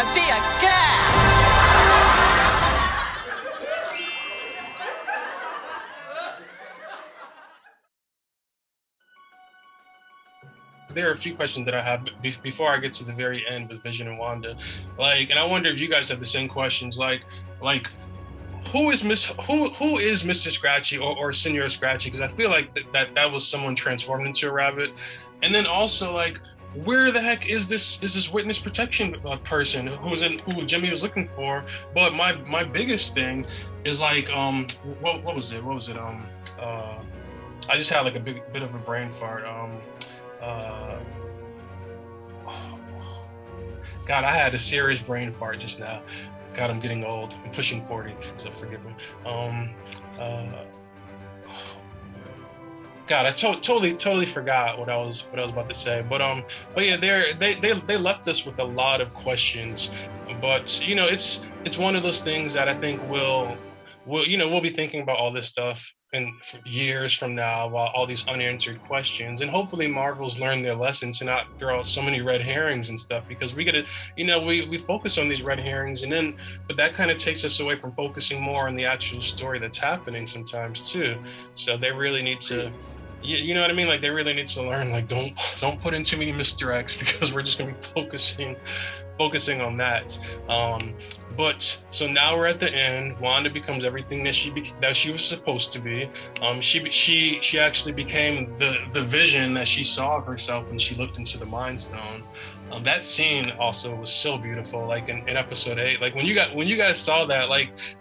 to be a guest. There are a few questions that I have before I get to the very end with Vision and Wanda. And I wonder if you guys have the same questions. Who is Mr. Scratchy or Senor Scratchy? Because I feel like that was someone transformed into a rabbit. And then also where the heck is this witness protection person who Jimmy was looking for? But my biggest thing is what was it? I just had a bit of a brain fart. God, I had a serious brain fart just now. God, I'm getting old. I'm pushing 40, so forgive me. God, I totally forgot what I was about to say. But yeah, they left us with a lot of questions. But it's one of those things that I think we'll be thinking about all this stuff in years from now, while all these unanswered questions, and hopefully Marvel's learned their lesson to not throw out so many red herrings and stuff, because we gotta, we focus on these red herrings, but that kind of takes us away from focusing more on the actual story that's happening sometimes too. So they really need to, you know what I mean? They really need to learn, don't put in too many Mr. X, because we're just gonna be focusing on that. But so now we're at the end. Wanda becomes everything that she was supposed to be. She actually became the vision that she saw of herself when she looked into the Mind Stone. That scene also was so beautiful. In episode 8, when you guys saw that,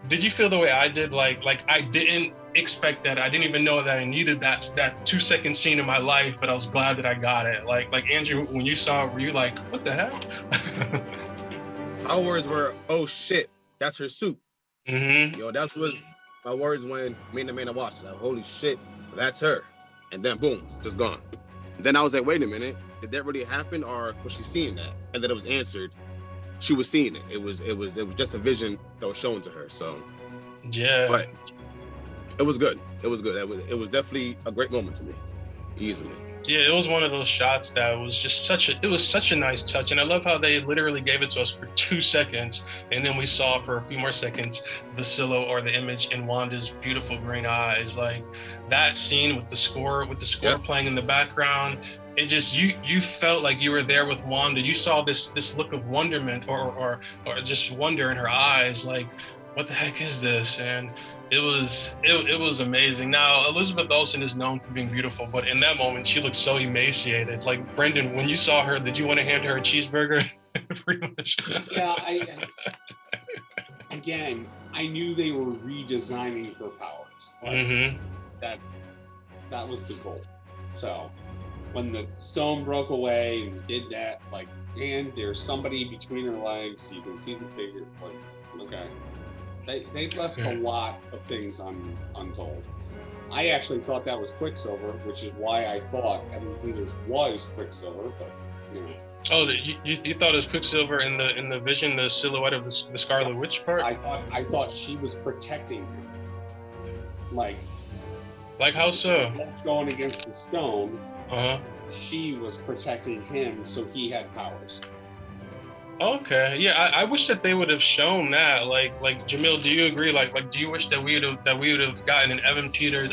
did you feel the way I did? I didn't expect that. I didn't even know that I needed that 2-second scene in my life, but I was glad that I got it. Andrew, when you saw it, were you like, what the heck? My words were, oh shit, that's her suit. Mm-hmm. Yo, that's was my words when me and the man I watched. Holy shit, that's her. And then boom, just gone. And then I was like, wait a minute, did that really happen, or was she seeing that? And then it was answered, she was seeing it. It was just a vision that was shown to her. So yeah, but it was good. It was good. It was definitely a great moment to me, easily. Yeah, it was one of those shots that was just such a nice touch. And I love how they literally gave it to us for 2 seconds, and then we saw for a few more seconds the silhouette or the image in Wanda's beautiful green eyes. That scene with the score playing in the background, it just, you felt like you were there with Wanda. You saw this look of wonderment or just wonder in her eyes, what the heck is this? And it was amazing. Now, Elizabeth Olsen is known for being beautiful, but in that moment, she looked so emaciated. Brendan, when you saw her, did you want to hand her a cheeseburger? Pretty much. Yeah, I knew they were redesigning her powers. Mm-hmm. That was the goal. So when the stone broke away and did that, and there's somebody between her legs, so you can see the figure. Okay. They left a lot of things untold. I actually thought that was Quicksilver, which is why I thought Evan Peters was Quicksilver, but Oh, you thought it was Quicksilver in the vision, the silhouette of the Scarlet Witch part? I thought she was protecting him. Like how so? Going against the stone. Uh-huh. She was protecting him, so he had powers. Okay, yeah, I wish that they would have shown that. Jameel, do you agree? Do you wish that we would have gotten an Aaron Taylor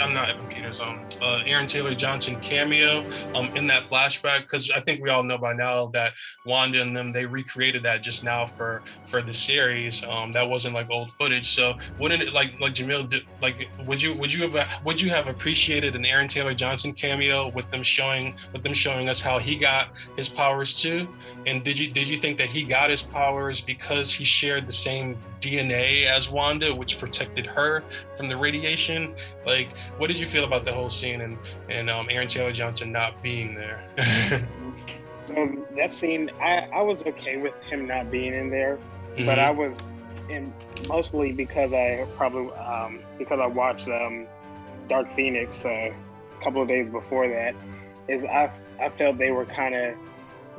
Johnson cameo in that flashback? Because I think we all know by now that Wanda and them, they recreated that just now for the series. That wasn't old footage. So wouldn't it Jameel would you have appreciated an Aaron Taylor Johnson cameo with them showing us how he got his powers too? And did you think that he got his powers because he shared the same DNA as Wanda, which protected her from the radiation? What did you feel about the whole scene and Aaron Taylor Johnson not being there? So that scene, I was okay with him not being in there, mm-hmm. but I was mostly because I watched Dark Phoenix a couple of days before that. I felt they were kind of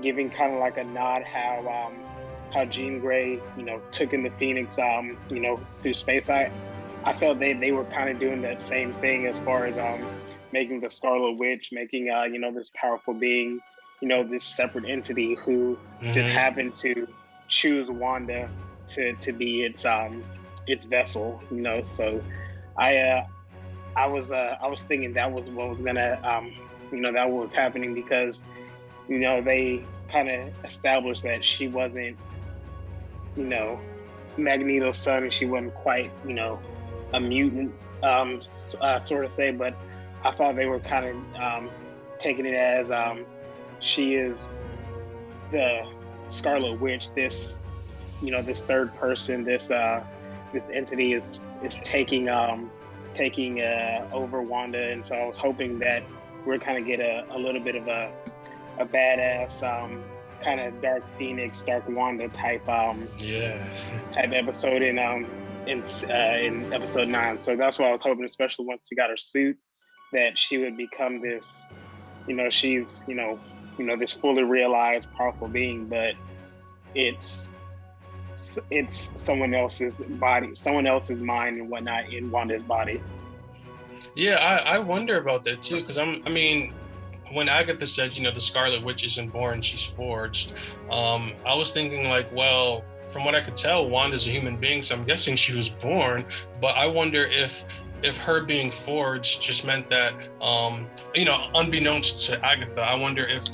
giving a nod how Jean Grey, took in the Phoenix, through space. I felt they were kind of doing that same thing as far as making the Scarlet Witch, making this powerful being, this separate entity who mm-hmm. just happened to choose Wanda to be its vessel, you know. So I was thinking that was what was gonna that was happening, because they kind of established that she wasn't Magneto's son, and she wasn't quite a mutant, sort of say. But I thought they were kind of taking it as she is the Scarlet Witch. This this third person, this entity is taking over Wanda. And so I was hoping that we're kind of get a little bit of a badass kind of Dark Phoenix, Dark Wanda type type episode in episode 9. So that's what I was hoping, especially once she got her suit, that she would become this, she's this fully realized, powerful being, but it's someone else's body, someone else's mind and whatnot in Wanda's body. Yeah, I wonder about that too, because when Agatha said, the Scarlet Witch isn't born, she's forged, I was thinking like, well, from what I could tell, Wanda's a human being, so I'm guessing she was born. But I wonder if her being forged just meant that, unbeknownst to Agatha, I wonder if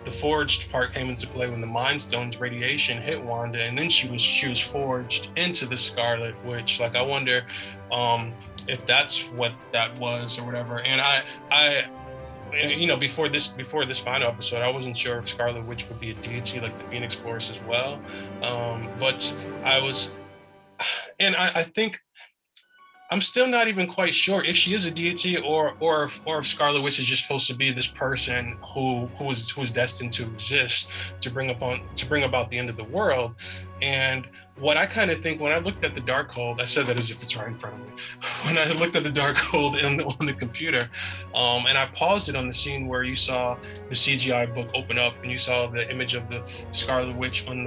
the forged part came into play when the Mind Stone's radiation hit Wanda, and then she was forged into the Scarlet Witch. Like, I wonder if that's what that was or whatever. And I before this final episode, I wasn't sure if Scarlet Witch would be a deity like the Phoenix Force as well. But I think I'm still not even quite sure if she is a deity or if Scarlet Witch is just supposed to be this person who is destined to exist to bring about the end of the world. And what I kind of think, when I looked at the Darkhold, I said that as if it's right in front of me. When I looked at the Darkhold on the computer, and I paused it on the scene where you saw the CGI book open up and you saw the image of the Scarlet Witch on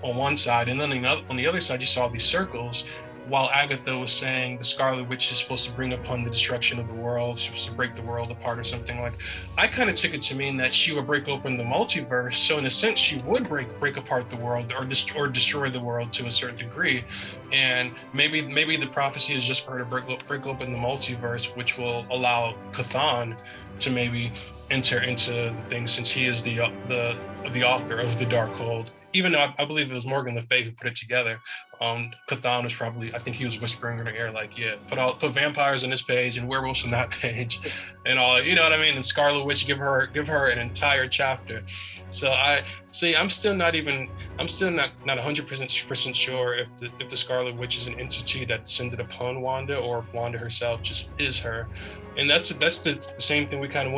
one side, and then on the other side you saw these circles. While Agatha was saying the Scarlet Witch is supposed to bring upon the destruction of the world, she's supposed to break the world apart or something, like, I kind of took it to mean that she would break open the multiverse. So in a sense, she would break apart the world or destroy the world to a certain degree. And maybe the prophecy is just for her to break open the multiverse, which will allow Chthon to maybe enter into the thing, since he is the author of the Darkhold. Even though I believe it was Morgan Le Fay who put it together, Chthon was probably, I think he was whispering in her ear, like, yeah, put vampires on this page and werewolves on that page, and all, you know what I mean? And Scarlet Witch, give her an entire chapter. So I'm still not 100% sure if the Scarlet Witch is an entity that descended upon Wanda, or if Wanda herself just is her. And that's the same thing we kind of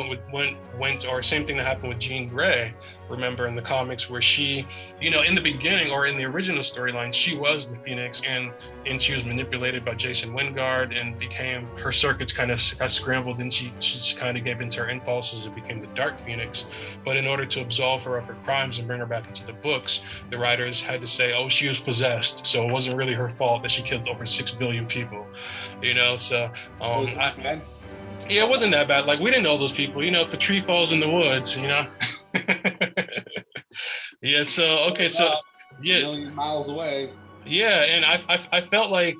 went or same thing that happened with Jean Grey. Remember in the comics, where she, in the beginning or in the original storyline, she was the Phoenix, and she was manipulated by Jason Wingard, and her circuits kind of got scrambled, and she just kind of gave into her impulses and became the Dark Phoenix. But in order to absolve her of her crimes and bring her back into the books, the writers had to say, oh, she was possessed, so it wasn't really her fault that she killed over 6 billion people. So was that bad? Yeah, it wasn't that bad. Like, we didn't know those people, if a tree falls in the woods, Yeah, so okay, so yes. A million miles away. Yeah, and I felt like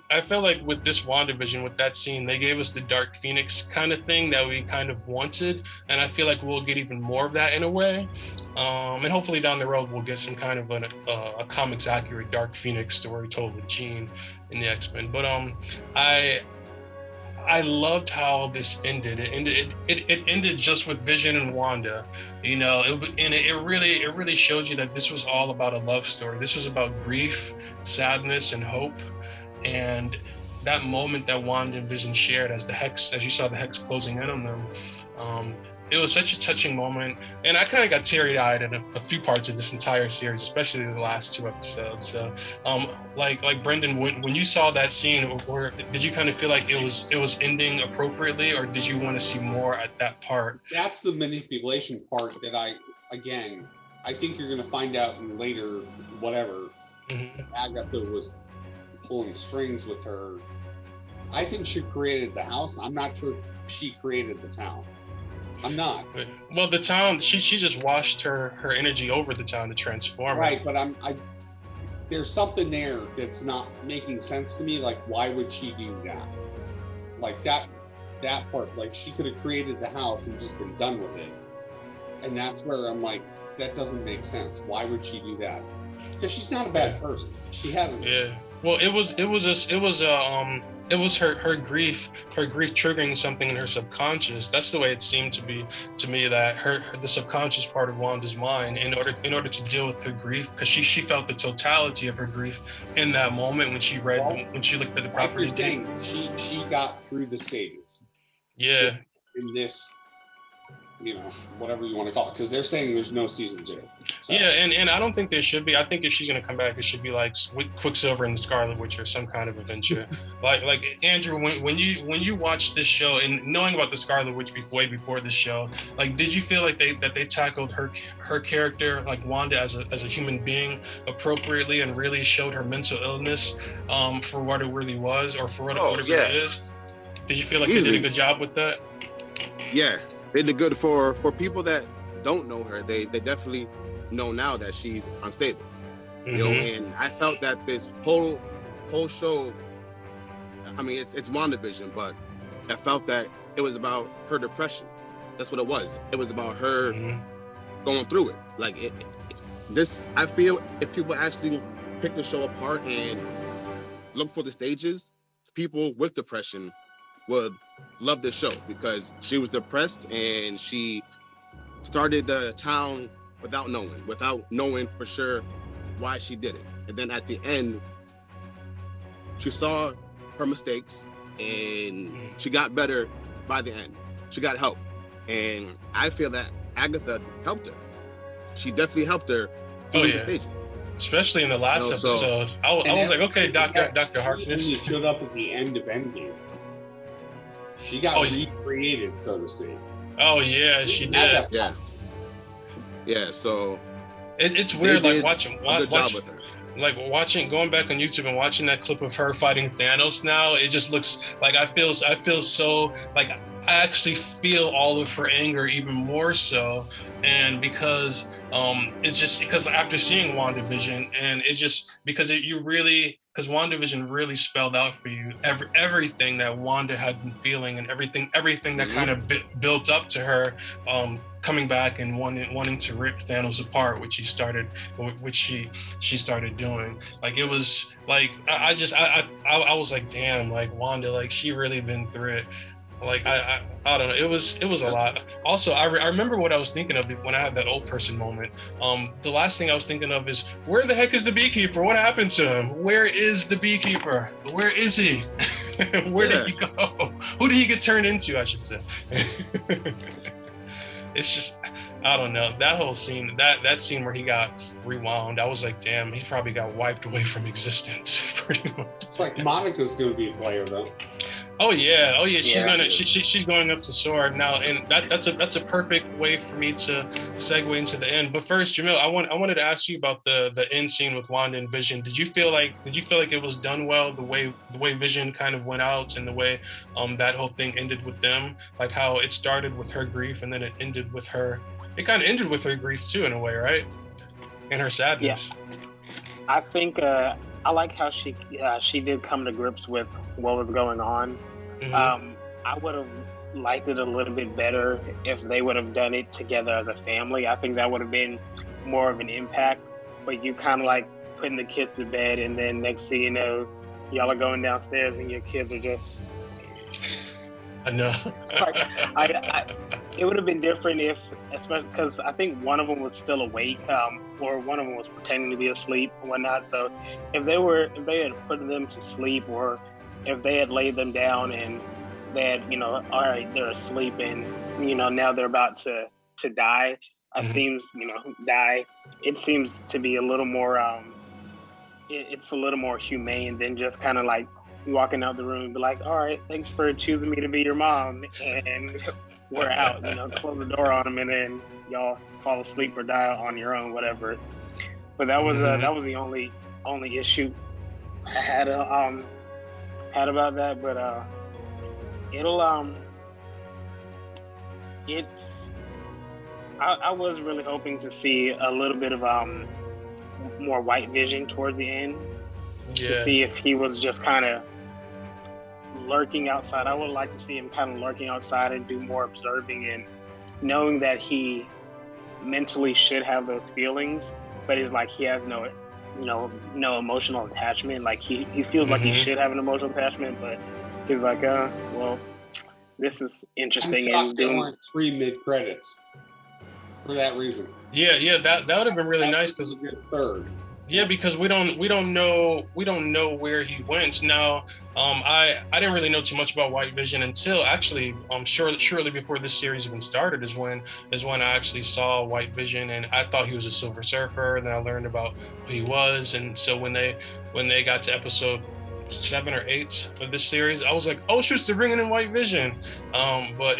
with this WandaVision, with that scene, they gave us the Dark Phoenix kind of thing that we kind of wanted, and I feel like we'll get even more of that in a way. And hopefully down the road we'll get some kind of a comics accurate Dark Phoenix story told with Jean in the X-Men. But I loved how this ended. It ended just with Vision and Wanda, it really showed you that this was all about a love story. This was about grief, sadness, and hope. And that moment that Wanda and Vision shared as you saw the Hex closing in on them, it was such a touching moment. And I kind of got teary-eyed in a few parts of this entire series, especially the last 2 episodes. So, like Brendan, when you saw that scene, did you kind of feel like it was ending appropriately, or did you want to see more at that part? That's the manipulation part that I think you're going to find out in later whatever. Mm-hmm. Agatha was pulling strings with her. I think she created the house. I'm not sure she created the town. I'm not. Well, the town, she just washed her energy over the town to transform right, it. But there's something there that's not making sense to me. Like, why would she do that? Like that part, like she could have created the house and just been done with it. And that's where I'm like, that doesn't make sense. Why would she do that? Because she's not a bad person. She hasn't. Yeah. Well, it was her grief triggering something in her subconscious. That's the way it seemed to be to me, that the subconscious part of Wanda's mind, in order to deal with her grief, because she felt the totality of her grief in that moment when she when she looked at the property. Like you're saying, she got through the stages. Yeah. In this, whatever you want to call it, because they're saying there's no season 2. So. Yeah, and I don't think there should be. I think if she's gonna come back, it should be like Quicksilver and the Scarlet Witch or some kind of adventure. like Andrew, when you watch this show and knowing about the Scarlet Witch way before this show, like, did you feel like they tackled her character, like Wanda, as a human being appropriately and really showed her mental illness for what it really was, or for whatever it is? Did you feel like they did a good job with that? Yeah, they did good. For people that don't know her, they definitely know now that she's unstable. And I felt that this whole show, I mean, it's WandaVision, but I felt that it was about her depression. That's what it was. It was about her going through it. Like I feel if people actually pick the show apart and look for the stages, people with depression would love this show, because she was depressed and she started the town without knowing for sure why she did it. And then at the end, she saw her mistakes and she got better by the end. She got help. And I feel that Agatha helped her. She definitely helped her through the stages. Especially in the last episode. I was like, okay, Dr. Harkness. She showed up at the end of Endgame. She got recreated, so to speak. Oh yeah, she did. Yeah. So it's weird, like watching going back on YouTube and watching that clip of her fighting Thanos now. It just looks like I feel so like I actually feel all of her anger even more so, and because it's just because after seeing WandaVision, and it just because WandaVision really spelled out for you everything that Wanda had been feeling, and everything that kind of built up to her coming back and wanting to rip Thanos apart, which she started doing. Like, it was like I was like, damn, like Wanda, like she really been through it. Like I don't know, it was a lot. Also, I remember what I was thinking of when I had that old person moment. The last thing I was thinking of is, where the heck is the beekeeper? What happened to him? Where is the beekeeper? Where is he? Where did he go? Who did he get turned into, I should say? It's just, I don't know, that whole scene, that scene where he got rewound, I was like, damn, he probably got wiped away from existence pretty much. It's like Monica's gonna be a player though. Oh yeah, she's going up to Sword now, and that's a perfect way for me to segue into the end. But first, Jameel, I wanted to ask you about the end scene with Wanda and Vision. Did you feel like it was done well, the way Vision kind of went out, and the way that whole thing ended with them, like how it started with her grief and then it ended with her. It kind of ended with her grief too, in a way, right? And her sadness. Yeah. I think I like how she did come to grips with what was going on. Mm-hmm. I would have liked it a little bit better if they would have done it together as a family. I think that would have been more of an impact. But you kind of like putting the kids to bed, and then next thing you know, y'all are going downstairs and your kids are just. I know. It would have been different if, especially because I think one of them was still awake, or one of them was pretending to be asleep and whatnot. So if they had put them to sleep, or if they had laid them down and they had, all right, they're asleep and, now they're about to die, die. It seems to be a little more, it's a little more humane than just kind of like walking out the room and be like, all right, thanks for choosing me to be your mom, and we're out, close the door on them, and then y'all fall asleep or die on your own, whatever. But that was the only issue I had about that. But I was really hoping to see a little bit of more White Vision towards the end to Yeah. see if he was just kind of lurking outside. I would like to see him kind of lurking outside and do more observing and knowing that he mentally should have those feelings, but it's like he has no emotional attachment. Like he feels like he should have an emotional attachment, but he's like, well, this is interesting. I'm shocked there weren't 3 mid-credits for that reason. Yeah, that would have been really nice because third. Yeah, because we don't know where he went. Now, I didn't really know too much about White Vision until actually shortly before this series even started is when I actually saw White Vision, and I thought he was a Silver Surfer. And then I learned about who he was, and so when they got to episode 7 or 8 of this series, I was like, oh shoot, they're bringing in White Vision. But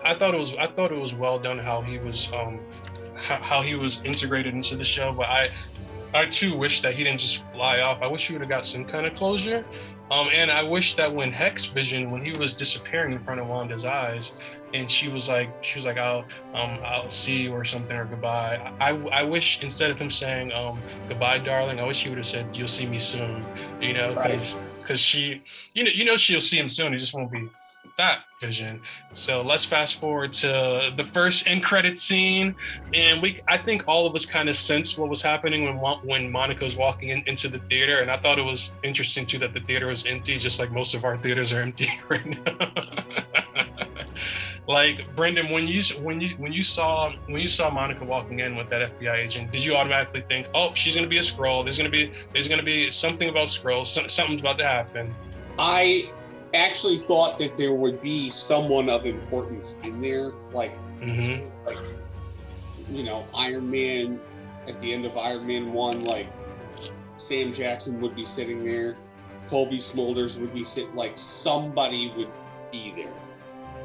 I thought it was well done how he was integrated into the show, but I too wish that he didn't just fly off. I wish he would have got some kind of closure. And I wish that when Hex Vision, when he was disappearing in front of Wanda's eyes, and she was like, I'll see you or something, or goodbye. I wish instead of him saying, goodbye, darling, I wish he would have said, you'll see me soon, because she, she'll see him soon. It just won't be that Vision. So let's fast forward to the first end credit scene, and I think all of us kind of sensed what was happening when Monica was walking into the theater, and I thought it was interesting too that the theater was empty, just like most of our theaters are empty right now. Like Brendan, when you saw Monica walking in with that FBI agent, did you automatically think, oh, she's gonna be a Skrull? There's gonna be something about Skrulls. Something's about to happen. I actually thought that there would be someone of importance in there, like Iron Man at the end of Iron Man 1, like Sam Jackson would be sitting there, Colby Smulders would be sitting, like somebody would be there,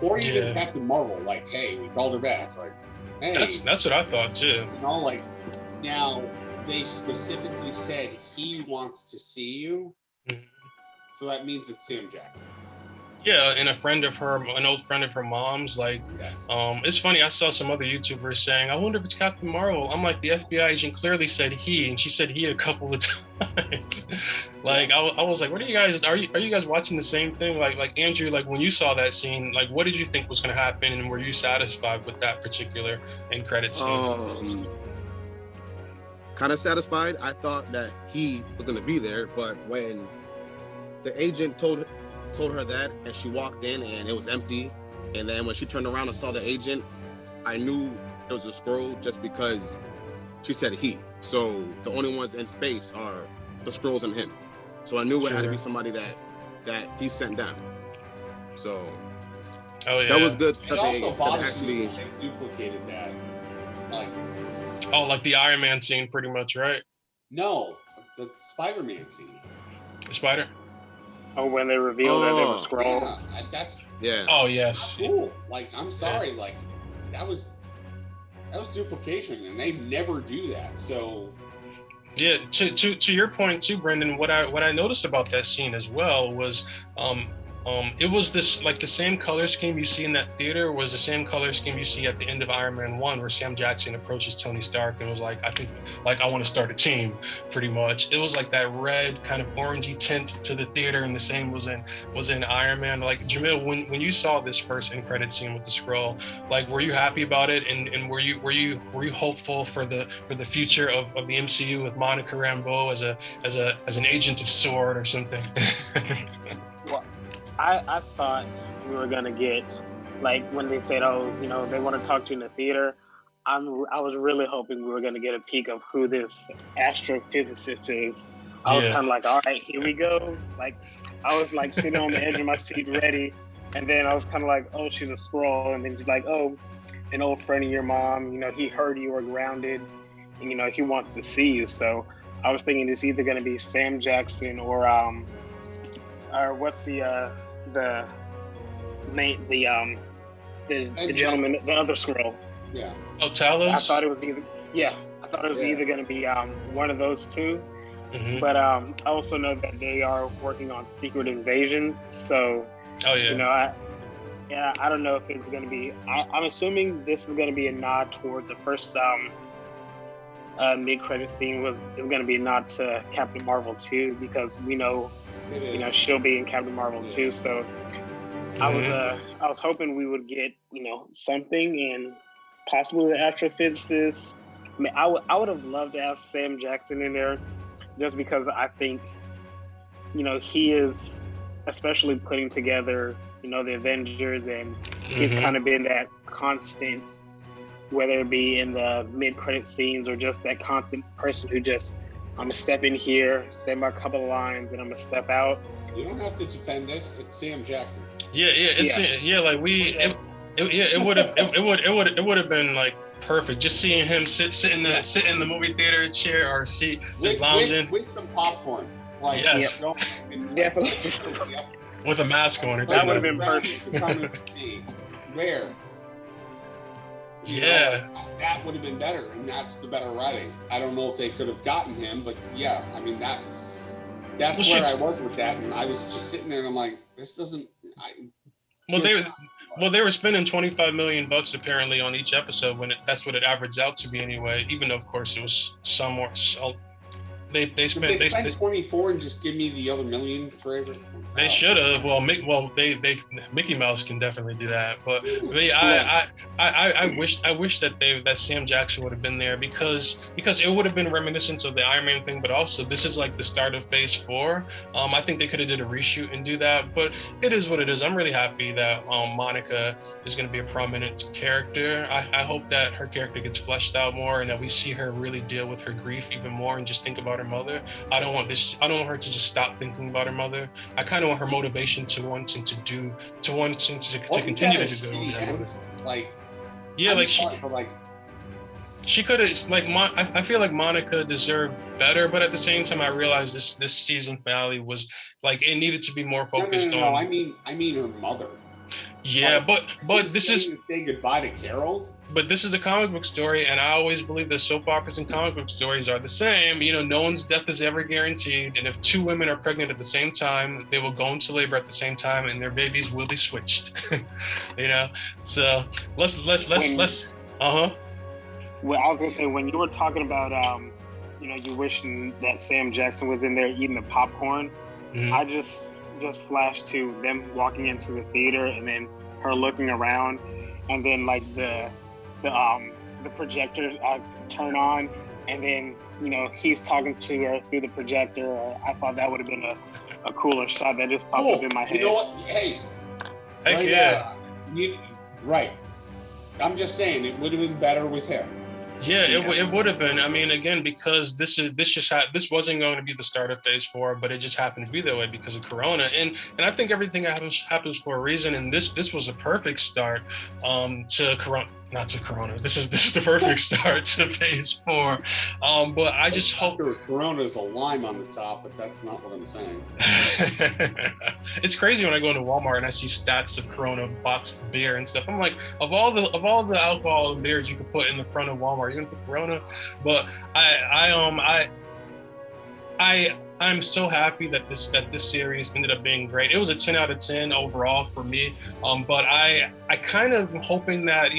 or even Captain Marvel, like, hey, we called her back, like, hey, that's what I thought too. Like, now they specifically said he wants to see you. So that means it's Sam Jackson. Yeah, and an old friend of her mom's, like, yes. It's funny, I saw some other YouTubers saying, I wonder if it's Captain Marvel. I'm like, the FBI agent clearly said he, and she said he a couple of times. Like, I was like, what are you guys watching the same thing? Like Andrew, like when you saw that scene, like what did you think was gonna happen, and were you satisfied with that particular end credit scene? Kind of satisfied. I thought that he was gonna be there, but when the agent told her that, and she walked in and it was empty, and then when she turned around and saw the agent, I knew it was a Skrull just because she said he. So the only ones in space are the Skrulls and him. So I knew it had to be somebody that he sent down. So that was good. It also bothers me that they duplicated that. Like the Iron Man scene, pretty much, right? No, the Spider-Man scene. The Spider. Oh, when they revealed that they were Skrulls. Yeah, Oh yes. Cool. Like, I'm sorry. Like, that was duplication, and they never do that. So. Yeah. To your point too, Brendan. What I noticed about that scene as well was, it was this, like, the same color scheme you see in that theater was the same color scheme you see at the end of Iron Man 1, where Sam Jackson approaches Tony Stark and was like, I want to start a team, pretty much. It was like that red kind of orangey tint to the theater, and the same was in Iron Man. Like, Jameel, when you saw this first end credit scene with the Skrull, like, were you happy about it, and were you hopeful for the future of the MCU with Monica Rambeau as an agent of S.W.O.R.D. or something? Well, I thought we were gonna get, like, when they said, oh, they want to talk to you in the theater. I was really hoping we were gonna get a peek of who this astrophysicist is. I was kind of like, all right, here we go. Like, I was like sitting on the edge of my seat, ready, and then I was kind of like, oh, she's a Skrull, and then she's like, oh, an old friend of your mom. He heard you were grounded, and he wants to see you. So I was thinking it's either gonna be Sam Jackson or what's the gentleman, the other Skrull. Yeah. Oh, Talos? I thought it was either going to be one of those two. Mm-hmm. But I also know that they are working on Secret Invasions. So, I don't know if it's going to be. I'm assuming this is going to be a nod toward the first mid-credit scene is going to be a nod to Captain Marvel 2, because we know, she'll be in Captain Marvel 2. So I was hoping we would get, something, and possibly the astrophysicist. I mean, I would have loved to have Sam Jackson in there, just because I think, he is, especially putting together, the Avengers, and he's kind of been that constant, whether it be in the mid-credit scenes or just that constant person who just, I'm gonna step in here, say my couple of lines, and I'm gonna step out. You don't have to defend this. It's Sam Jackson. It would have been like perfect just seeing him sit in the movie theater chair or seat, just lounging with some popcorn. Like, yes, definitely. With a mask on. That would have been perfect. Where? That would have been better, and that's the better writing. I don't know if they could have gotten him, but yeah, I mean that's where I was with that, and I was just sitting there and I'm like, this doesn't. They were spending $25 million apparently on each episode that's what it averaged out to be anyway. Even though of course it was somewhere. They spent 24 and just give me the other million forever. They should have. Mickey Mouse can definitely do that. But I wish that Sam Jackson would have been there because it would have been reminiscent of the Iron Man thing. But also this is like the start of Phase 4. I think they could have did a reshoot and do that. But it is what it is. I'm really happy that Monica is going to be a prominent character. I hope that her character gets fleshed out more and that we see her really deal with her grief even more and just think about her mother. I don't want her to just stop thinking about her mother. I kind of want her motivation to continue to do she could have I feel like Monica deserved better, but at the same time I realized this season finale was like it needed to be more focused on. I mean her mother. Yeah, but this is say goodbye to Carol. But this is a comic book story, and I always believe that soap operas and comic book stories are the same. No one's death is ever guaranteed, and if two women are pregnant at the same time, they will go into labor at the same time, and their babies will be switched. So let's. Well, I was gonna say when you were talking about you wishing that Sam Jackson was in there eating the popcorn, I just flashed to them walking into the theater and then her looking around, and then like the projectors turn on, and then he's talking to her through the projector. I thought that would have been a cooler shot that just popped up in my head. You know what? Hey, right. I'm just saying it would have been better with him. Yeah, it would have been. I mean, again, because this wasn't going to be the start of Phase 4, but it just happened to be that way because of Corona. And I think everything happens for a reason. And this was a perfect start to Corona. Not to Corona. This is the perfect start to Phase 4. But I just hope Corona is a lime on the top, but that's not what I'm saying. It's crazy when I go into Walmart and I see stats of Corona boxed beer and stuff. I'm like, of all the alcohol and beers you could put in the front of Walmart, you're gonna put Corona. But I'm so happy that this series ended up being great. It was a 10 out of 10 overall for me. But I kind of am hoping that,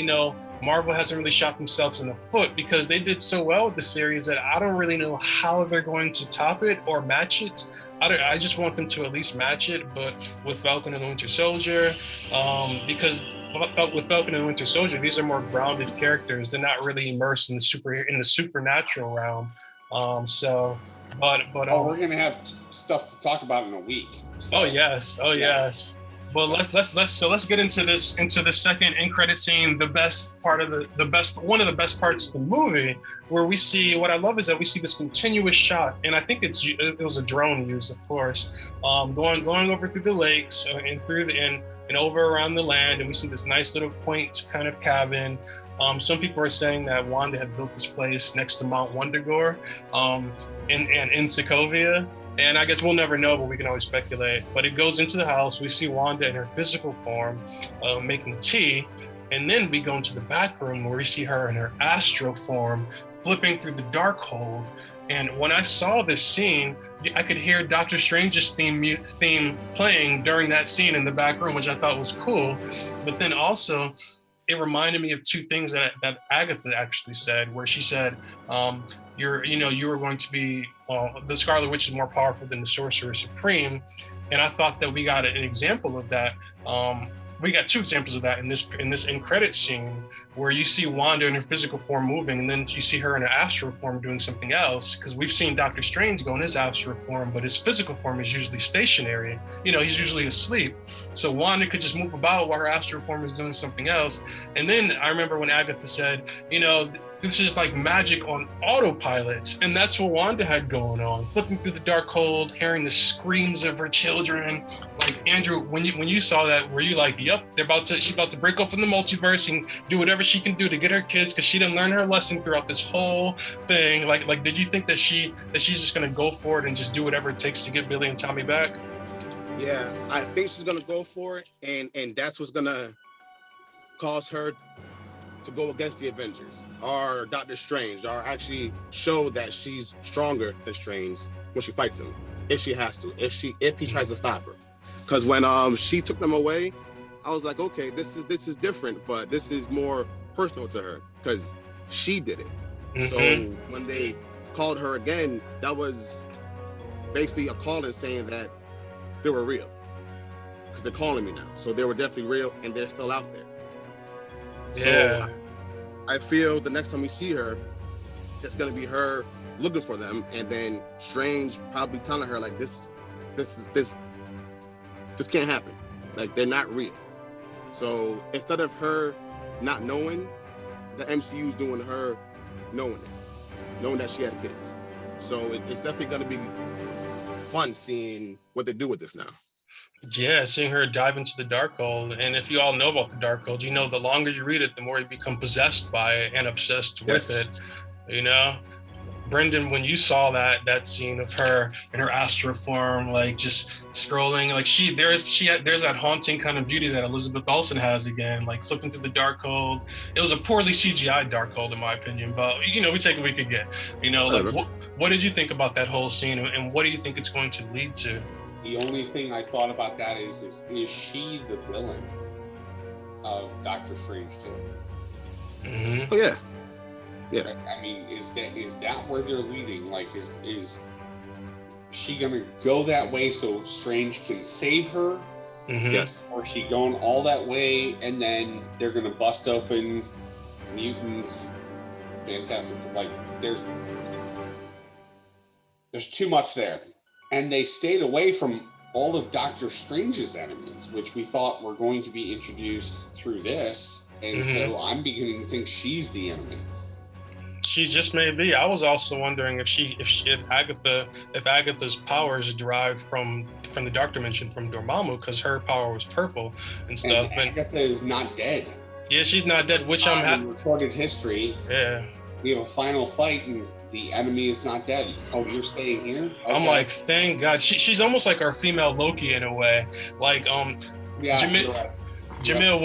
Marvel hasn't really shot themselves in the foot because they did so well with the series that I don't really know how they're going to top it or match it. I just want them to at least match it, but with Falcon and the Winter Soldier, because with Falcon and Winter Soldier, these are more grounded characters. They're not really immersed in the supernatural realm. We're gonna have stuff to talk about in a week. So. Oh yes. Well, let's get into the second end credit scene, one of the best parts of the movie, where we see, what I love is that we see this continuous shot, and I think it was a drone used, of course, going over through the lakes and through and over around the land, and we see this nice little quaint kind of cabin. Some people are saying that Wanda had built this place next to Mount Wundagore in Sokovia. And I guess we'll never know, but we can always speculate. But it goes into the house. We see Wanda in her physical form making tea. And then we go into the back room where we see her in her astral form flipping through the Darkhold. And when I saw this scene, I could hear Doctor Strange's theme playing during that scene in the back room, which I thought was cool. But then also, it reminded me of two things that Agatha actually said, where she said, you were going to be, the Scarlet Witch is more powerful than the Sorcerer Supreme. And I thought that we got an example of that. We got two examples of that in this end credit scene, where you see Wanda in her physical form moving, and then you see her in her astral form doing something else. Because we've seen Doctor Strange go in his astral form, but his physical form is usually stationary. He's usually asleep. So Wanda could just move about while her astral form is doing something else. And then I remember when Agatha said, this is like magic on autopilot. And that's what Wanda had going on. Flipping through the dark hold, hearing the screams of her children. Like, Andrew, when you saw that, were you like, yep, she's about to break open the multiverse and do whatever she can do to get her kids, because she didn't learn her lesson throughout this whole thing. Like, did you think that she's just gonna go for it and just do whatever it takes to get Billy and Tommy back? Yeah, I think she's gonna go for it, and that's what's gonna cause her to go against the Avengers or Doctor Strange, or actually show that she's stronger than Strange when she fights him, if she has to, if he tries to stop her. Because when she took them away, I was like, okay, this is different, but this is more personal to her because she did it. Mm-hmm. So when they called her again, that was basically a call-in saying that they were real, because they're calling me now. So they were definitely real, and they're still out there. Yeah. So I feel the next time we see her, it's gonna be her looking for them, and then Strange probably telling her like, this can't happen. Like, they're not real. So instead of her not knowing, the MCU's doing her knowing that she had kids. So it's definitely gonna be fun seeing what they do with this now. Yeah, seeing her dive into the Darkhold. And if you all know about the Darkhold, the longer you read it, the more you become possessed by it and obsessed with it. Brendan, when you saw that scene of her in her astral form, like just scrolling, like there's that haunting kind of beauty that Elizabeth Olsen has again, like flipping through the Darkhold. It was a poorly CGI Darkhold, in my opinion, but we take what we could get. What did you think about that whole scene, and what do you think it's going to lead to? The only thing I thought about that is she the villain of Doctor Strange 2? Mm-hmm. Oh yeah. Yeah. I mean, is that where they're leading? Like, is she gonna go that way so Strange can save her? Mm-hmm. Yes. Or is she going all that way and then they're gonna bust open mutants? Fantastic. Like, there's too much there. And they stayed away from all of Doctor Strange's enemies, which we thought were going to be introduced through this. And so I'm beginning to think she's the enemy. She just may be. I was also wondering if Agatha's powers derived from the Dark Dimension, from Dormammu, because her power was purple and stuff. And Agatha is not dead. Yeah, she's not dead. Which I'm happy. Recorded history. Yeah. We have a final fight, and the enemy is not dead. Oh, you're staying here? Okay. I'm like, thank God. She's almost like our female Loki in a way. Like, yeah, you're right. Jameel,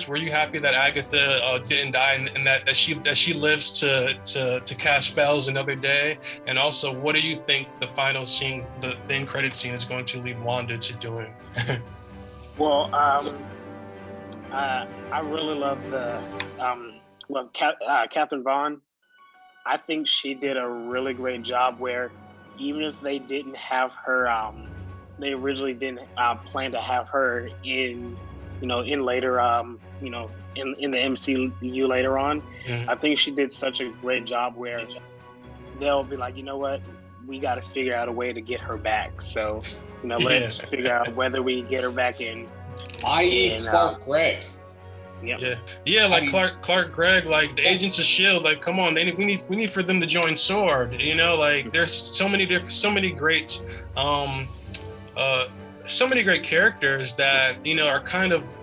were you happy that Agatha didn't die, and that she lives to cast spells another day? And also, what do you think the final scene, the end credit scene, is going to lead Wanda to doing? Well, I really love the Catherine Vaughn. I think she did a really great job where, even if they didn't have her, they originally didn't plan to have her in later, in the MCU later on. Mm-hmm. I think she did such a great job where they'll be like, you know what, we got to figure out a way to get her back. So, let's figure out whether we get her back in. I.e. Clark Gregg. Yep. Yeah, like Clark Gregg, like the Agents of S.H.I.E.L.D., like, come on, we need for them to join S.W.O.R.D., like there's so many great characters that are kind of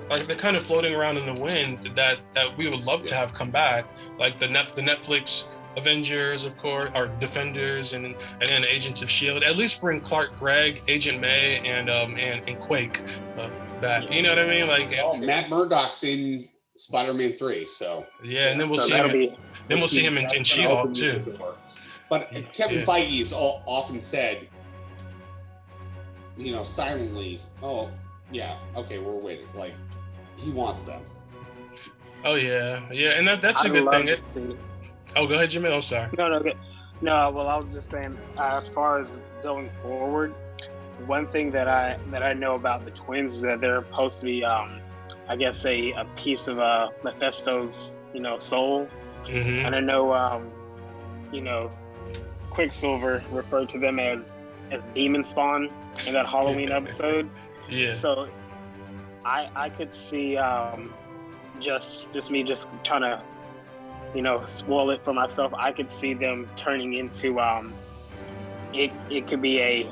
floating around in the wind that we would love to have come back, like the Netflix Avengers, of course, or Defenders, and then Agents of S.H.I.E.L.D. At least bring Clark Gregg, Agent May, and Quake back. You know what I mean? Like, Matt Murdock's in Spider-Man 3, so and then we'll see him in She-Hulk too. But Kevin Feige's often said, silently, oh yeah, okay, we're waiting. Like, he wants them. Oh yeah, and that's a I'd good love thing. to see. Oh, go ahead, Jamil. I'm sorry. No, no, no. Well, I was just saying, as far as going forward, one thing that I know about the twins is that they're supposed to be, I guess, a piece of Mephisto's, soul. Mm-hmm. And I know, Quicksilver referred to them as demon spawn in that Halloween episode. Yeah. So I could see just me just trying to spoil it for myself. I could see them turning into it could be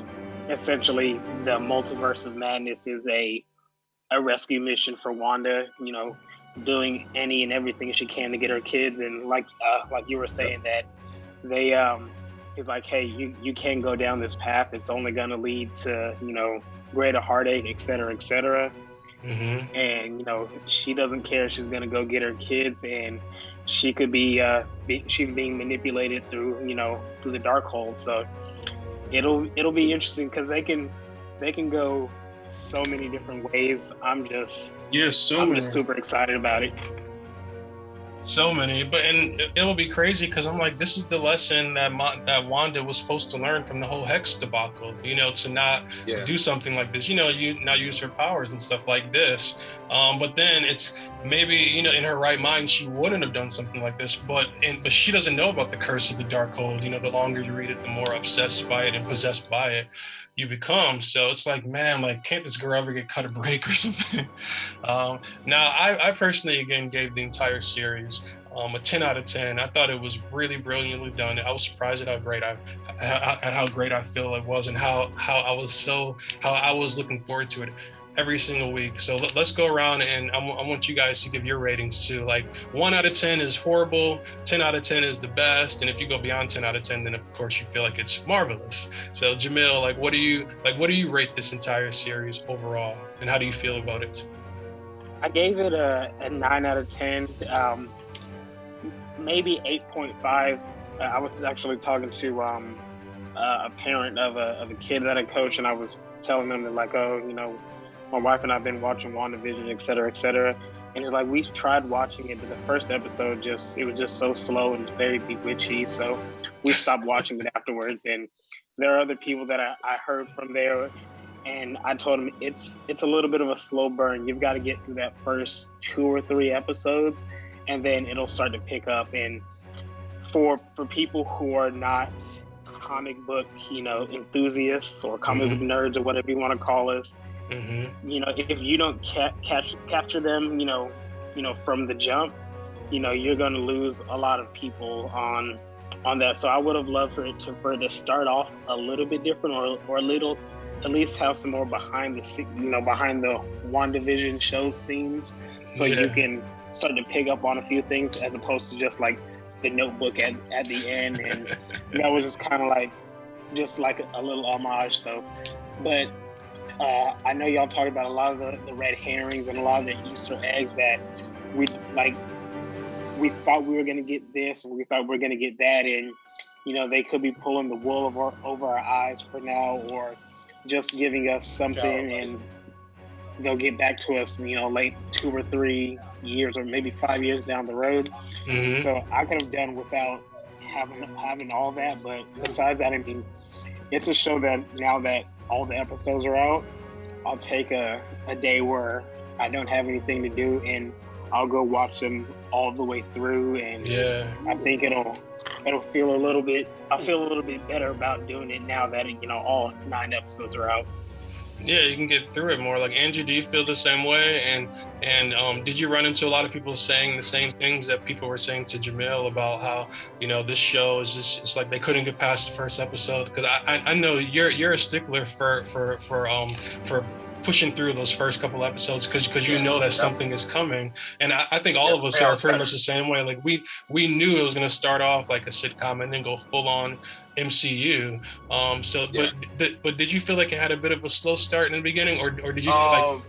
essentially the multiverse of madness is a rescue mission for Wanda, doing any and everything she can to get her kids, and like you were saying that they it's like, hey, you can't go down this path, it's only going to lead to greater heartache, etc., etc. Mm-hmm. And she doesn't care, she's going to go get her kids, and she could be she's being manipulated through the dark hole. So it'll be interesting because they can go so many different ways. I'm just super excited about it. So many, and it will be crazy because I'm like, this is the lesson that Wanda was supposed to learn from the whole Hex debacle, to not do something like this, you not use her powers and stuff like this. But then it's maybe, in her right mind, she wouldn't have done something like this, but she doesn't know about the curse of the Darkhold. The longer you read it, the more obsessed by it and possessed by it you become. So it's like, man, like, can't this girl ever get cut a break or something? Now, I personally, again, gave the entire series a 10 out of 10. I thought it was really brilliantly done. I was surprised at how great I feel it was, and how I was looking forward to it every single week. So let's go around, and I want you guys to give your ratings too. Like 1 out of 10 is horrible, 10 out of 10 is the best, and if you go beyond 10 out of 10, then of course you feel like it's marvelous. So Jamil, what do you rate this entire series overall, and how do you feel about it? I gave it a 9 out of 10, maybe 8.5. I was actually talking to a parent of a kid that I coach, and I was telling them that, like, my wife and I've been watching WandaVision, et cetera, et cetera. And it's like, we tried watching it, but the first episode it was just so slow and very bewitchy. So we stopped watching it afterwards. And there are other people that I heard from there, and I told them it's a little bit of a slow burn. You've got to get through that first 2 or 3 episodes, and then it'll start to pick up. And for people who are not comic book, enthusiasts or comic book nerds or whatever you want to call us, if you don't capture them, from the jump, you're going to lose a lot of people on that. So I would have loved for it to start off a little bit different, or a little, at least have some more behind the WandaVision show scenes, so you can start to pick up on a few things, as opposed to just like the Notebook at the end, and that was just kind of like a little homage. So, but I know y'all talked about a lot of the red herrings and a lot of the Easter eggs that we thought we were going to get this, and we thought we were going to get that, and they could be pulling the wool over our eyes for now, or just giving us something, and they'll get back to us, late 2 or 3 years, or maybe 5 years down the road. So I could have done without having all that. But besides that, I mean, it's a show that now that all the episodes are out, I'll take a day where I don't have anything to do, and I'll go watch them all the way through. And I think it'll feel a little bit. I feel a little bit better about doing it now that all 9 episodes are out. Yeah, you can get through it more. Like, Andrew, do you feel the same way? And did you run into a lot of people saying the same things that people were saying to Jamil about how this show is just, it's like they couldn't get past the first episode? Because I know you're a stickler for pushing through those first couple episodes because you know that something is coming, and I think all of us are pretty much the same way. Like, we knew it was going to start off like a sitcom and then go full on MCU. But did you feel like it had a bit of a slow start in the beginning, or did you feel like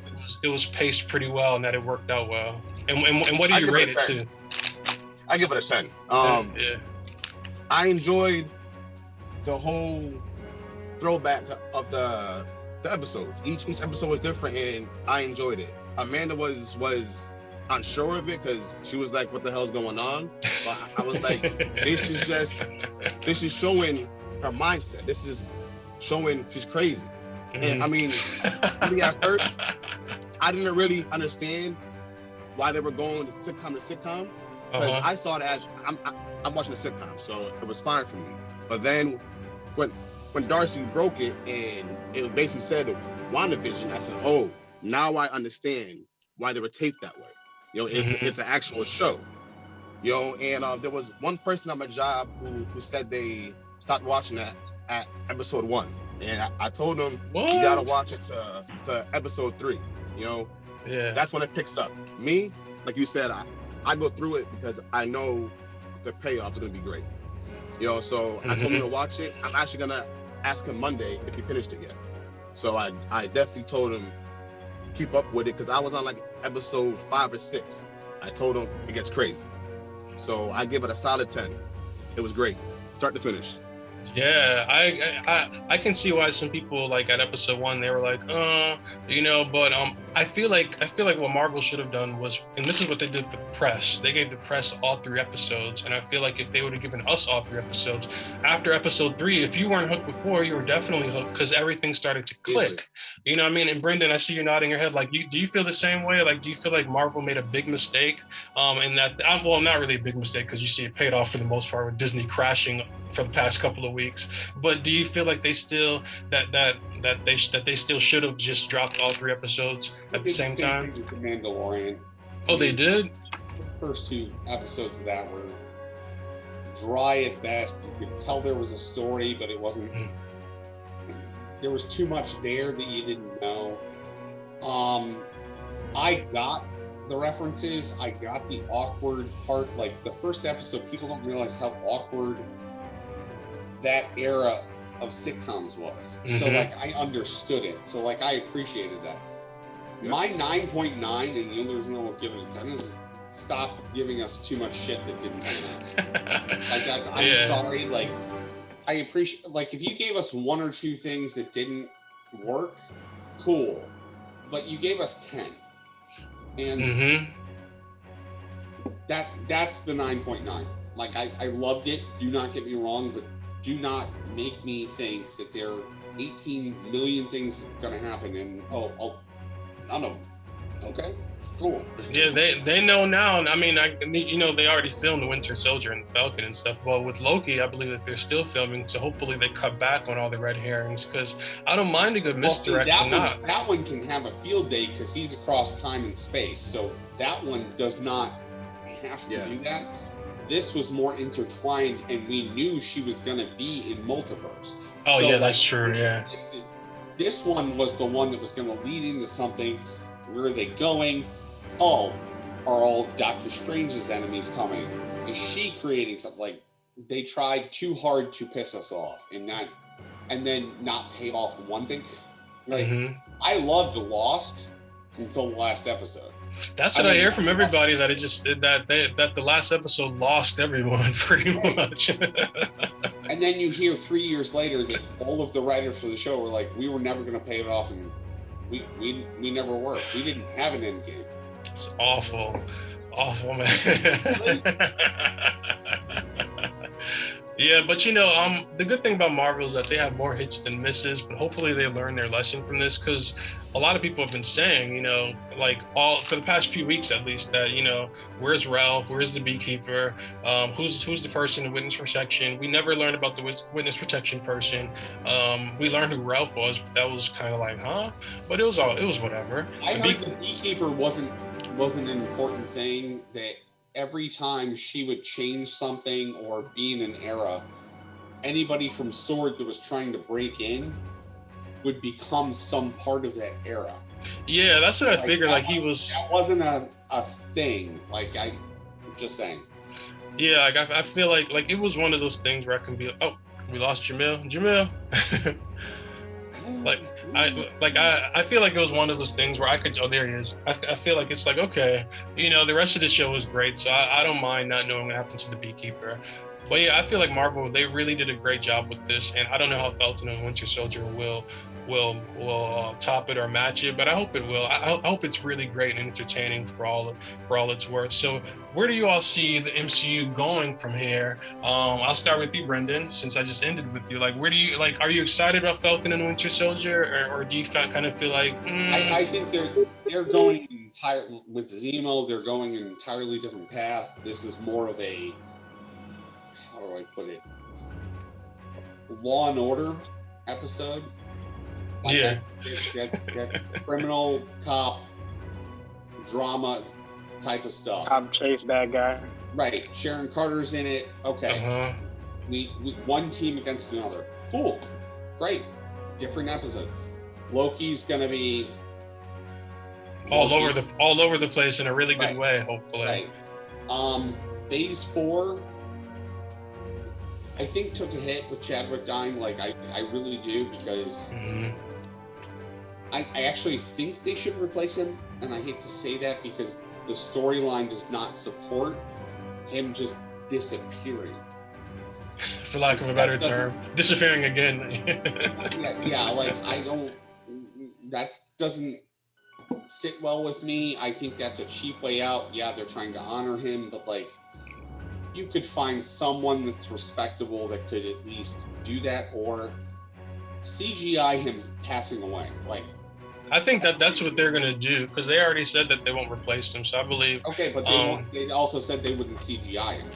it was paced pretty well and that it worked out well? And what do you rate it to? I give it a 10. I enjoyed the whole throwback of the episodes. Each episode was different, and I enjoyed it. Amanda was unsure of it because she was like, "What the hell's going on?" But I was like, "This is showing her mindset. This is showing she's crazy." And I mean, at first, I didn't really understand why they were going to sitcom because I saw it as I'm watching a sitcom, so it was fine for me. But then when Darcy broke it and it basically said WandaVision, I said, "Oh, now I understand why they were taped that way." It's an actual show. And there was one person at my job who said they stopped watching that at episode 1, and I told them, What? "You gotta watch it to episode 3." Yeah. That's when it picks up. Me, like you said, I go through it because I know the payoff is gonna be great. So I told him to watch it. I'm actually gonna ask him Monday if he finished it yet. So I definitely told him keep up with it because I was on like episode 5 or 6. I told him it gets crazy. So I give it a solid 10. It was great, start to finish. Yeah, I can see why some people like at episode 1 they were like, but I feel like what Marvel should have done was, and this is what they did for the press. They gave the press all 3 episodes, and I feel like if they would have given us all 3 episodes after episode 3, if you weren't hooked before, you were definitely hooked because everything started to click. You know what I mean? And Brendan, I see you nodding your head. Like, do you feel the same way? Like, do you feel like Marvel made a big mistake? And that, well, not really a big mistake because you see it paid off for the most part with Disney crashing for the past couple of weeks. But do you feel like they still that they still should have just dropped all 3 episodes at the same time? With the Mandalorian. Oh, they did? The first 2 episodes of that were dry at best. You could tell there was a story, but it wasn't. There was too much there that you didn't know. I got the references. I got the awkward part. Like the first episode, people don't realize how awkward that era of sitcoms was. So like I understood it. So like I appreciated that. Yep. My 9.9, and the only reason I won't give it a 10 is stop giving us too much shit that didn't happen. Like that's, I'm sorry. Like I appreciate, like if you gave us 1 or 2 things that didn't work, cool. But you gave us 10. And that's the 9.9. Like I loved it. Do not get me wrong, but do not make me think that there are 18 million things that's going to happen and none of them. Okay, cool. Yeah, they know now. I mean, they already filmed the Winter Soldier and Falcon and stuff. Well, with Loki, I believe that they're still filming. So hopefully they cut back on all the red herrings because I don't mind a good misdirect. That one can have a field day because he's across time and space. So that one does not have to do that. This was more intertwined, and we knew she was going to be in multiverse. Oh, so, yeah, that's true, yeah. This one was the one that was going to lead into something. Where are they going? Oh, are all of Doctor Strange's enemies coming? Is she creating something? Like, they tried too hard to piss us off, and then not pay off one thing. Like, I loved Lost until the last episode. That's what I hear from everybody, that it just that the last episode lost everyone pretty much. And then you hear 3 years later that all of the writers for the show were like, we were never going to pay it off, and we never were. We didn't have an end game. It's awful, man. Yeah, but the good thing about Marvel is that they have more hits than misses, but hopefully they learn their lesson from this, because a lot of people have been saying, like for the past few weeks at least, that, where's Ralph? Where's the beekeeper? Who's the person in witness protection? We never learned about the witness protection person. We learned who Ralph was, but that was kind of like, huh? But it was whatever. I heard the beekeeper wasn't an important thing, that every time she would change something or be in an era, anybody from S.W.O.R.D. that was trying to break in would become some part of that era. Yeah, that's what I figured. That wasn't a thing. Like, I'm just saying. Yeah, like I feel like it was one of those things where I can be, oh, we lost Jameel. I feel like it was one of those things where I could, oh, there he is. I feel like it's like, okay, the rest of the show was great, so I don't mind not knowing what happens to the beekeeper. But yeah, I feel like Marvel, they really did a great job with this, and I don't know how Falcon and Winter Soldier will top it or match it, but I hope it will. I hope it's really great and entertaining for all it's worth. So where do you all see the MCU going from here? I'll start with you, Brendan, since I just ended with you. Like, where do you are you excited about Falcon and Winter Soldier, or do you kind of feel like I think they're going with Zemo, they're going an entirely different path. This is more of a, how do I put it, Law and Order episode. Like yeah, that's criminal cop drama type of stuff. Cop chase bad guy. Right. Sharon Carter's in it. Okay. We one team against another. Cool. Great. Different episode. Loki's gonna be all over the place in a really good way, hopefully. Right. Phase 4, I think, took a hit with Chadwick dying. Like I really do, because I actually think they should replace him, and I hate to say that because the storyline does not support him just disappearing. For lack of a better term, disappearing again. yeah, like that doesn't sit well with me. I think that's a cheap way out. Yeah, they're trying to honor him, but like, you could find someone that's respectable that could at least do that, or CGI him passing away. Like, I think that's what they're gonna do, because they already said that they won't replace him. So I believe. Okay, but they also said they wouldn't CGI him.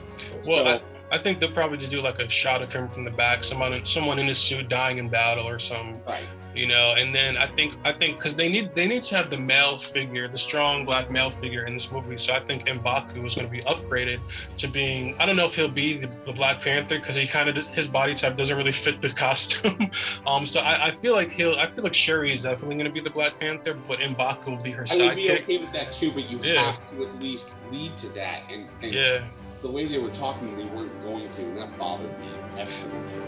Well, I think they'll probably just do like a shot of him from the back, someone in his suit dying in battle or something. Right. And then I think because they need to have the male figure, the strong black male figure in this movie. So I think M'Baku is going to be upgraded to being, I don't know if he'll be the Black Panther, because his body type doesn't really fit the costume. So I feel like Shuri is definitely going to be the Black Panther, but M'Baku will be her sidekick. I would be okay with that too, but you have to at least lead to that. And yeah. The way they were talking, they weren't going to, and that bothered me exponentially.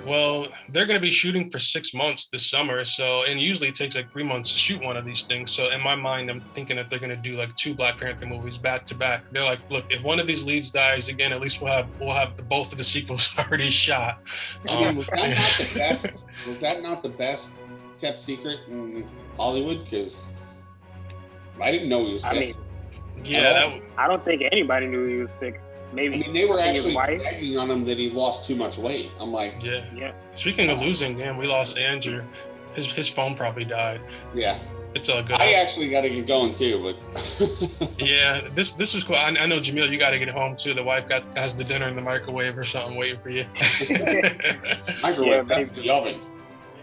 Well, they're going to be shooting for 6 months this summer, and usually it takes like 3 months to shoot one of these things. So in my mind, I'm thinking that they're going to do like 2 Black Panther movies back to back. They're like, look, if one of these leads dies again, at least we'll have both of the sequels already shot. Was that not the best? Was that not the best kept secret in Hollywood? Because I didn't know he was sick. I don't think anybody knew he was sick. Maybe. They were actually bragging on him that he lost too much weight. I'm like, yeah. Speaking of losing, we lost Andrew. His phone probably died. Yeah, it's all good. I actually got to get going too, but yeah, this was cool. I know, Jameel, you got to get home too. The wife has the dinner in the microwave or something waiting for you. Microwave, that's the oven.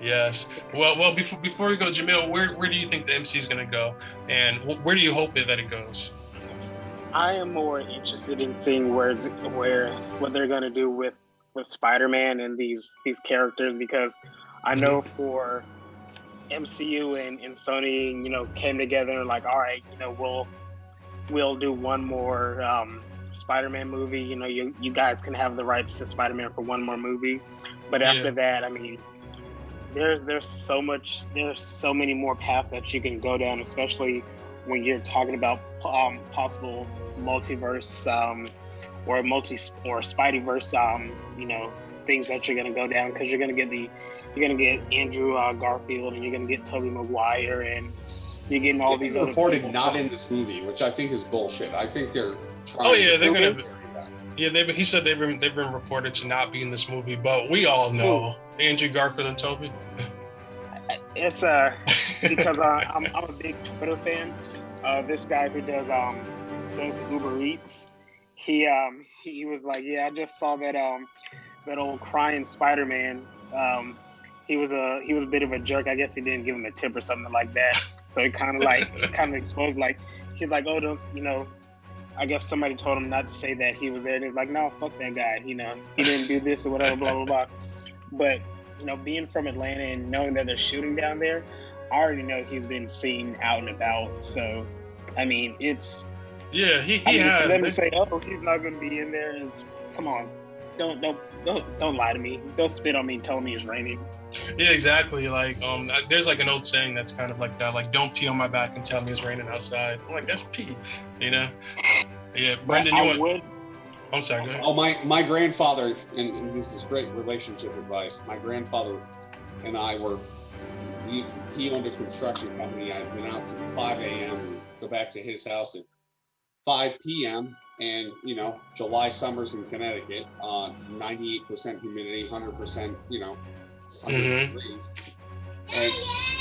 Yes. Well. Before we go, Jameel, where do you think the MC is going to go, and where do you hope that it goes? I am more interested in seeing what they're going to do with Spider-Man and these characters, because I know for MCU and Sony, came together and like, all right, we'll do one more Spider-Man movie. You guys can have the rights to Spider-Man for one more movie, but after that, I mean, there's so many more paths that you can go down, especially when you're talking about possible multiverse or Spideyverse, things that you're gonna go down, because you're gonna get Andrew Garfield, and you're gonna get Tobey Maguire, and you're getting all these other reported people. Not in this movie, which I think is bullshit. I think they're trying. Oh yeah, they're gonna. Yeah, he said they've been reported to not be in this movie, but we all know Andrew Garfield and Tobey. It's because I'm a big Twitter fan. This guy who does Uber Eats, he was like, I just saw that old crying Spider-Man. He was a bit of a jerk. I guess he didn't give him a tip or something like that. So it kind of exposed, like, he's like, oh, don't, I guess somebody told him not to say that he was there. And he's like, no, fuck that guy. He didn't do this or whatever, blah blah blah. But being from Atlanta and knowing that they're shooting down there, I already know he's been seen out and about. So, I mean, it's... Yeah, he has. Then to say, oh, he's not going to be in there, come on. don't lie to me. Don't spit on me telling me it's raining. Yeah, exactly. Like, there's like an old saying that's kind of like that. Like, don't pee on my back and tell me it's raining outside. I'm like, that's pee, you know? Yeah, Brendan, I'm sorry, go ahead. Oh, my grandfather, and this is great relationship advice. My grandfather and I he owned a construction company. I'd been out since 5 a.m. and go back to his house at 5 p.m. And, July summers in Connecticut, 98% humidity, 100%, 100 degrees. And,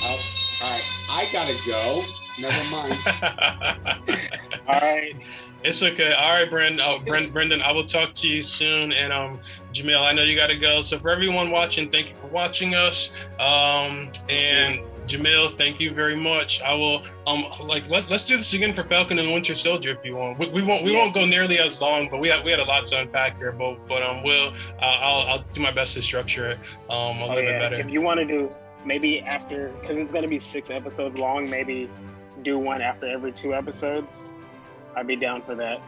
all right, I gotta go. Never mind. All right. It's okay. All right, Brendan, I will talk to you soon. And Jameel, I know you got to go. So for everyone watching, thank you for watching us. And Jameel, thank you very much. I will let's do this again for Falcon and Winter Soldier if you want. We won't go nearly as long, but we had a lot to unpack here. But I'll do my best to structure it a little bit better. If you want to do maybe after, because it's gonna be 6 episodes long, maybe do one after every 2 episodes. I'd be down for that.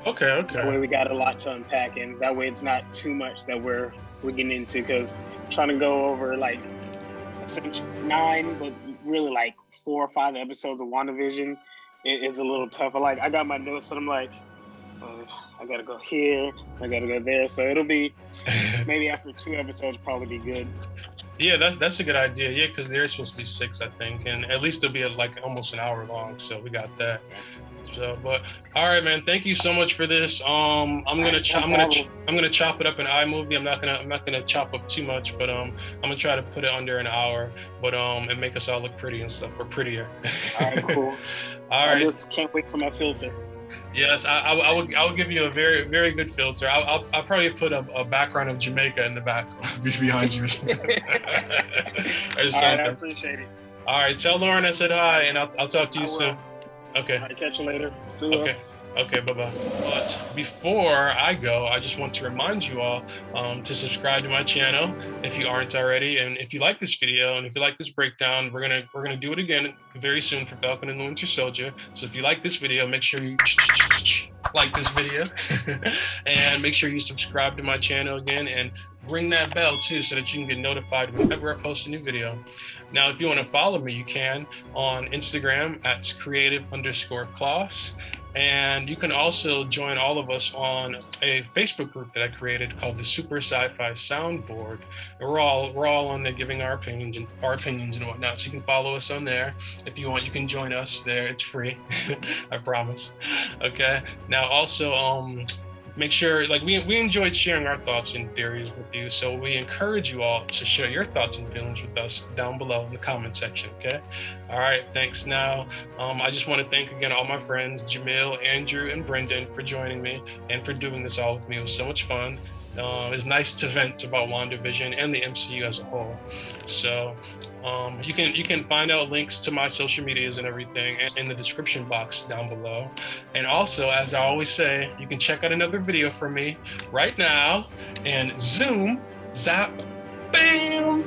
Okay. That way we got a lot to unpack, and that way it's not too much that we're getting into, because trying to go over like 9, but really like 4 or 5 episodes of WandaVision is a little tough. Like, I got my notes, and I'm like, I gotta go here, I gotta go there. So it'll be maybe after 2 episodes, probably be good. Yeah, that's a good idea. Yeah, because there's supposed to be 6, I think, and at least it'll be like almost an hour long. So we got that. So, but all right, man. Thank you so much for this. I'm gonna chop it up in iMovie. I'm not gonna chop up too much, but I'm gonna try to put it under an hour, but and make us all look pretty and stuff, or prettier. All right, cool. All right. I just can't wait for my filter. Yes, I will give you a very, very good filter. I'll probably put a background of Jamaica in the back behind you. Or something. All right, I appreciate it. All right, tell Lauren I said hi, and I'll talk to you soon. Okay. All right, catch you later. See ya. Okay, bye-bye. But before I go, I just want to remind you all to subscribe to my channel if you aren't already. And if you like this video and if you like this breakdown, we're gonna do it again very soon for Falcon and the Winter Soldier. So if you like this video, make sure you like this video and make sure you subscribe to my channel again, and ring that bell too so that you can get notified whenever I post a new video. Now, if you want to follow me, you can on Instagram at creative_Klaus. And you can also join all of us on a Facebook group that I created called the Super Sci-Fi Soundboard. And we're all on there giving our opinions and whatnot. So you can follow us on there. If you want, you can join us there. It's free. I promise. Okay. Now also make sure, like, we enjoyed sharing our thoughts and theories with you, so we encourage you all to share your thoughts and feelings with us down below in the comment section. Okay. All right, thanks. Now I just want to thank again all my friends Jameel, Andrew, and Brendan for joining me and for doing this all with me. It was so much fun. It's nice to vent about WandaVision and the MCU as a whole. So you can find out links to my social medias and everything in the description box down below. And also, as I always say, you can check out another video from me right now, and zoom, zap, bam.